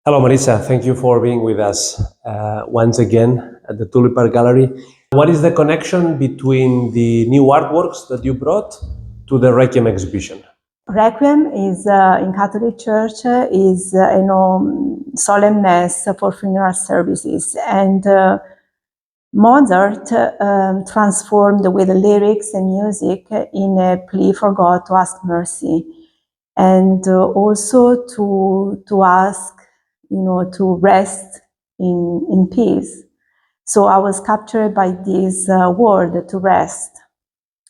Hello, Marisa. Thank you for being with us once again at the Tulip Art Gallery. What is the connection between the new artworks that you brought to the Requiem exhibition? Requiem is in Catholic Church is solemn mass for funeral services, and Mozart transformed with the lyrics and music in a plea for God to ask mercy, and also to ask, to rest in peace. So I was captured by this word, to rest,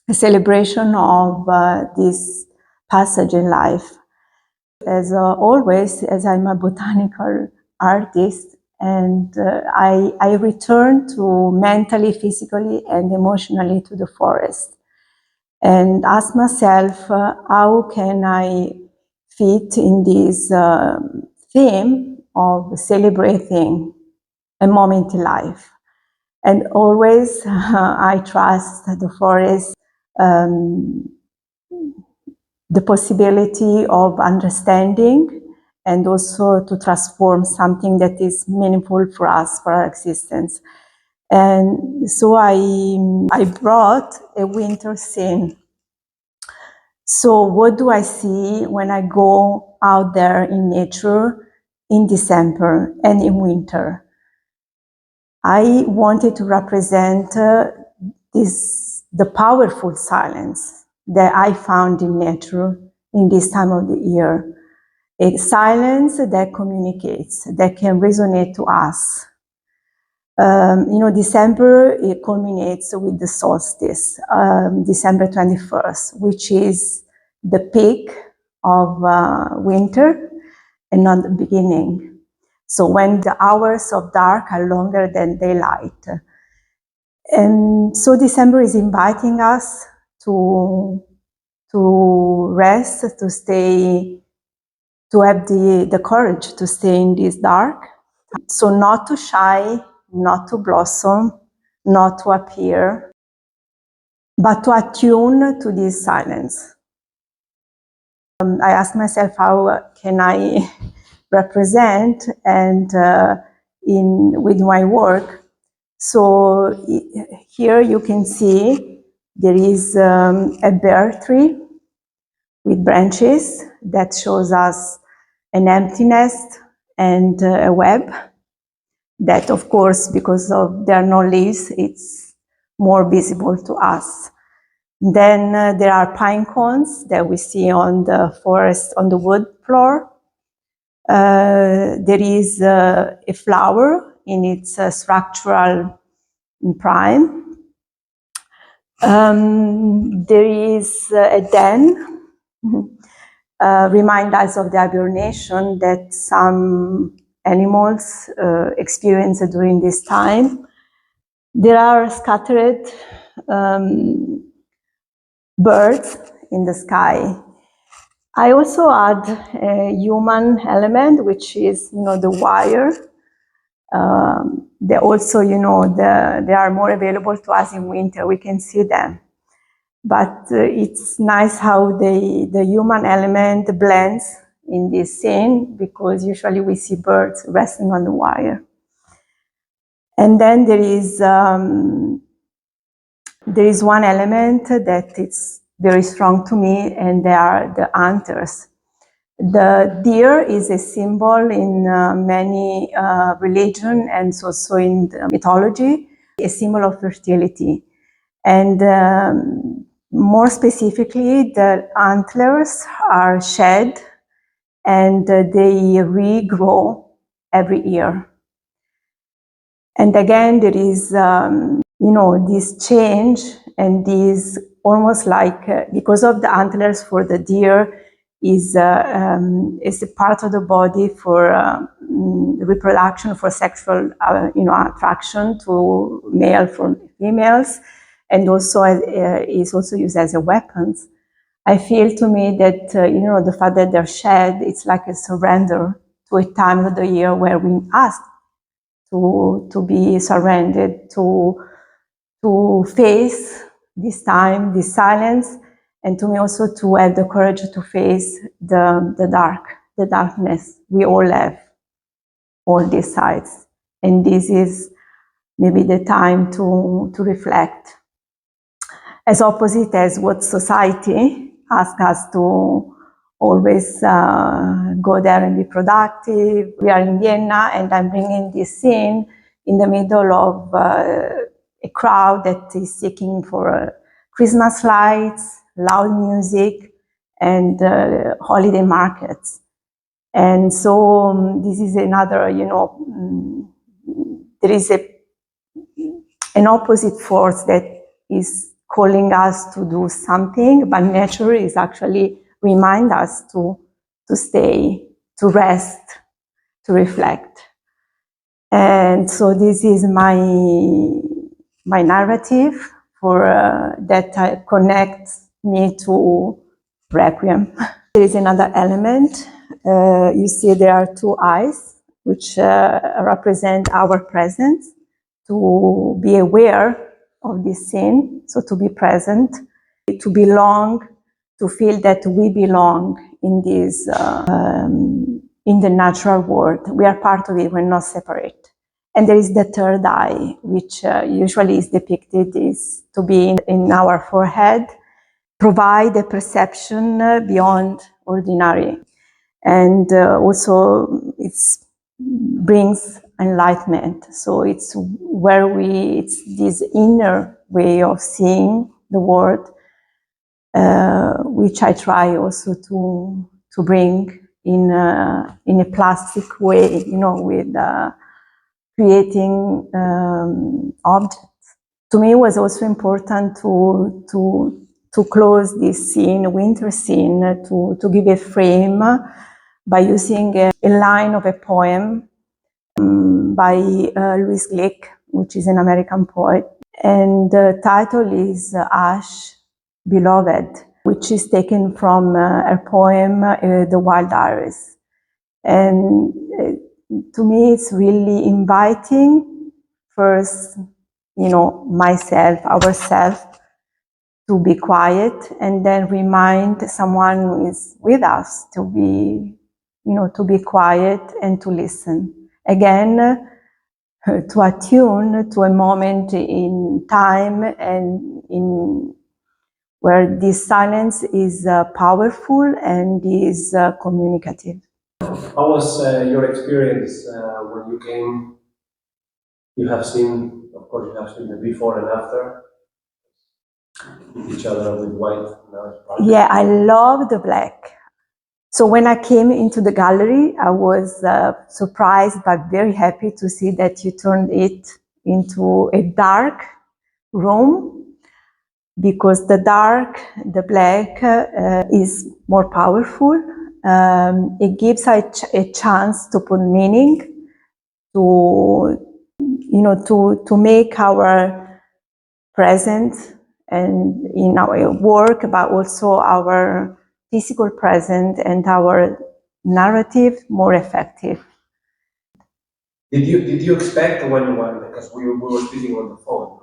a celebration of this passage in life. As always, as I'm a botanical artist, and I return to mentally, physically, and emotionally to the forest, and ask myself, how can I fit in this theme of celebrating a moment in life? And always I trust the forest, the possibility of understanding, and also to transform something that is meaningful for us, for our existence. And so I brought a winter scene. So what do I see when I go out there in nature in December and in winter? I wanted to represent the powerful silence that I found in nature in this time of the year. A silence that communicates, that can resonate to us. December, it culminates with the solstice, December 21st, which is the peak of winter and not the beginning. So when the hours of dark are longer than daylight. And so December is inviting us to rest, to stay, to have the courage to stay in this dark. So not to shine, not to blossom, not to appear, but to attune to this silence. I asked myself, how can I represent and with my work? So here you can see there is a bare tree with branches that shows us an emptiness and a web that, of course, because there are no leaves, it's more visible to us. Then there are pine cones that we see on the forest, on the wood floor. There is a flower in its structural prime. There is a den, remind us of the hibernation that some animals experience during this time. There are scattered birds in the sky. I also add a human element, which is, the wire. They also, they are more available to us in winter. We can see them. But it's nice how the human element blends in this scene, because usually we see birds resting on the wire. And then there is one element that is very strong to me, and they are the antlers. The deer is a symbol in many religions, and also in the mythology, a symbol of fertility. And more specifically, the antlers are shed and they regrow every year. And again, there is, this change, and this almost like, because of the antlers for the deer, is a part of the body for reproduction, for sexual, attraction to male from females, and also is also used as a weapon. I feel to me that, the fact that they're shed, it's like a surrender to a time of the year where we ask to be surrendered, to face this time, this silence, and to me also to have the courage to face the darkness we all have. all these sides. And this is maybe the time to reflect. As opposite as what society asks us to always go there and be productive. We are in Vienna, and I'm bringing this scene in the middle of a crowd that is seeking for Christmas lights, loud music, and holiday markets. And so this is another, there is an opposite force that is calling us to do something, but nature is actually remind us to stay, to rest, to reflect. And so this is my narrative for that connects me to Requiem. There is another element. You see there are two eyes, which represent our presence, to be aware of this scene, so to be present, to belong, to feel that we belong in this, in the natural world. We are part of it, we're not separate. And there is the third eye, which usually is depicted is to be in our forehead, provide a perception beyond ordinary. And also it brings enlightenment. So it's it's this inner way of seeing the world, which I try also to bring in a plastic way, with creating objects. To me, it was also important to close this scene, winter scene, to give a frame by using a line of a poem by Louis Glick, which is an American poet. And the title is Ash, Beloved, which is taken from her poem, The Wild Iris. And to me, it's really inviting, first, myself, ourselves, to be quiet, and then remind someone who is with us to be quiet and to listen. Again, to attune to a moment in time and in where this silence is powerful and is communicative. How was your experience when you came? You have seen, of course, you have seen the before and after each other with white. Yeah, I love the black. So when I came into the gallery, I was surprised but very happy to see that you turned it into a dark room, because the dark, the black, is more powerful. It gives a chance to put meaning, to make our presence and in our work, but also our physical presence and our narrative more effective. Did you expect when because we were speaking on the phone?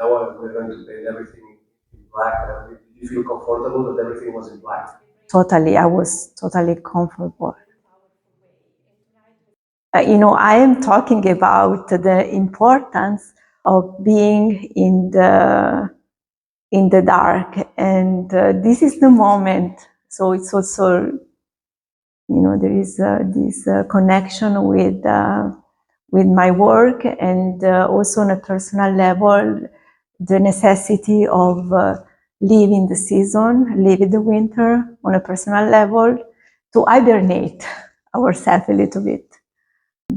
Now we're going to paint everything in black. Did you feel comfortable that everything was in black? Totally, I was totally comfortable. I am talking about the importance of being in the dark, and this is the moment. So it's also, there is this connection with my work, and also on a personal level, the necessity of living the season, living the winter on a personal level, to hibernate ourselves a little bit.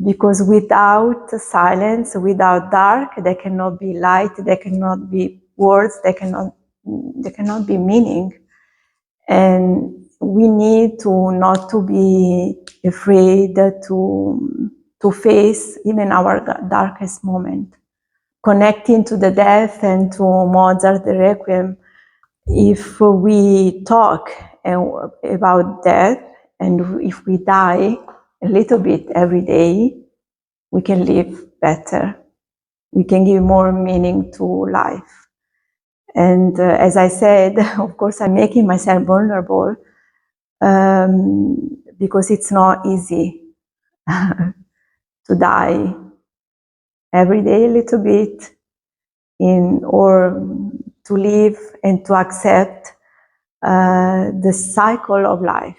Because without silence, without dark, there cannot be light, there cannot be words, there cannot be meaning. And we need to not to be afraid to face even our darkest moment. Connecting to the death and to Mozart, the Requiem, if we talk about death and if we die a little bit every day, we can live better. We can give more meaning to life. And as I said, of course, I'm making myself vulnerable because it's not easy to die every day a little bit, or to live and to accept the cycle of life.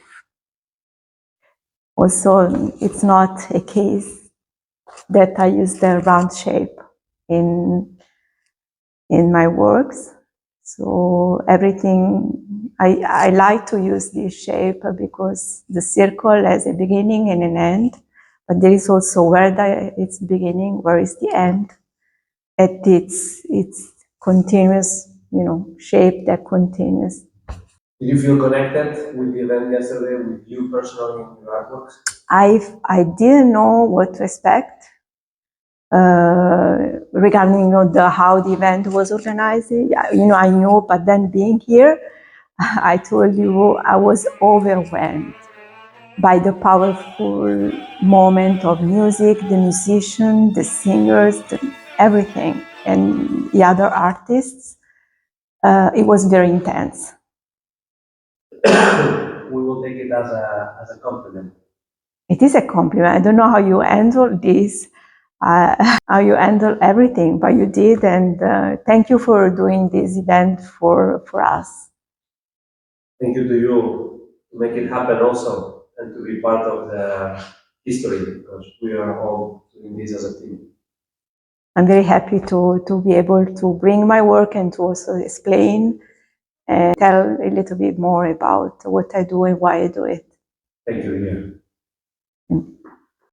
Also, it's not a case that I use the round shape in my works. So everything, I like to use this shape because the circle has a beginning and an end, but there is also where it's beginning, where is the end, at its continuous, shape that continues. Did you feel connected with the event yesterday, with you personally in your artworks? I didn't know what to expect regarding how the event was organized. I knew, but then being here, I told you I was overwhelmed by the powerful moment of music, the musician, the singers, everything, and the other artists. It was very intense. We will take it as a compliment. It is a compliment. I don't know how you handle this, how you handle everything, but you did, and thank you for doing this event for us. Thank you to you to make it happen also, and to be part of the history, because we are all doing this as a team. I'm very happy to be able to bring my work and to also explain and tell a little bit more about what I do and why I do it. Thank you, Ria.